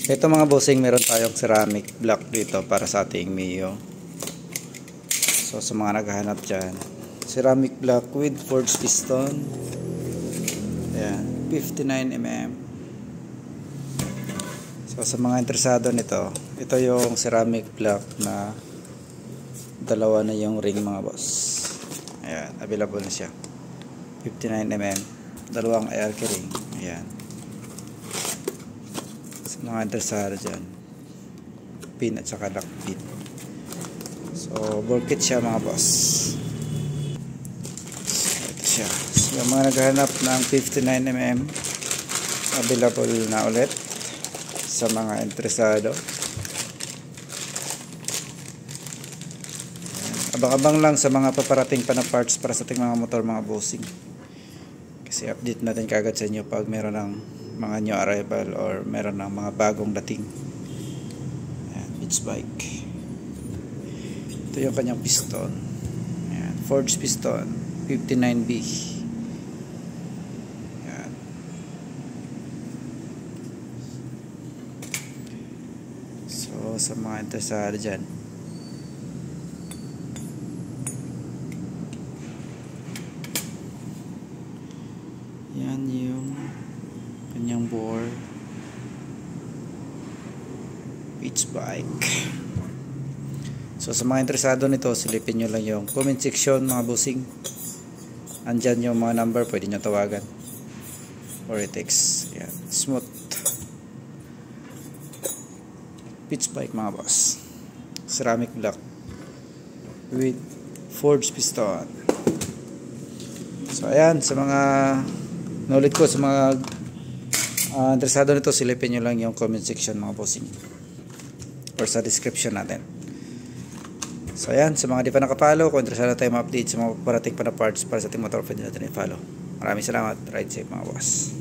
Ito mga bossing, meron tayong ceramic block dito para sa ating Mio. So sa mga naghahanap dyan, ceramic block with forged piston. Ayan, 59mm. So sa mga interesado nito, ito yung ceramic block na dalawa na yung ring mga boss. Ayan, available na siya. 59mm, dalawang air ring. Ayan. Sa mga interesado dyan, pin at saka lock pin. So bolt kit siya mga boss. So, ito siya. So yung mga naghahanap ng 59mm, available na ulit sa mga interesado. Abang-abang lang sa mga paparating pa na parts para sa ating mga motor mga bossing. Kasi update natin kagad sa inyo pag meron ng mga new arrival or meron ng mga bagong dating. Ayan, Beach Bike. Ito yung kanyang piston. Ayan, forged piston 59B. Ayan. So sa mga interesado dyan, yan yung kanyang bore. Beach Bike. So sa mga interesado nito, silipin nyo lang yung comment section mga bossing. Andyan yung mga number, pwede nyo tawagan or i-text. Yan, smooth Beach Bike mga boss, ceramic block with forged piston. So ayan, sa mga knowledge ko, sa mga interesado nito, silipin nyo lang yung comment section mga bossing or sa description natin. So ayan, sa mga di pa nakapollow, kung interesado tayo ma-update sa mga parating pa na parts para sa ating motor, pwede natin i-follow. Maraming salamat. Ride safe mga boss.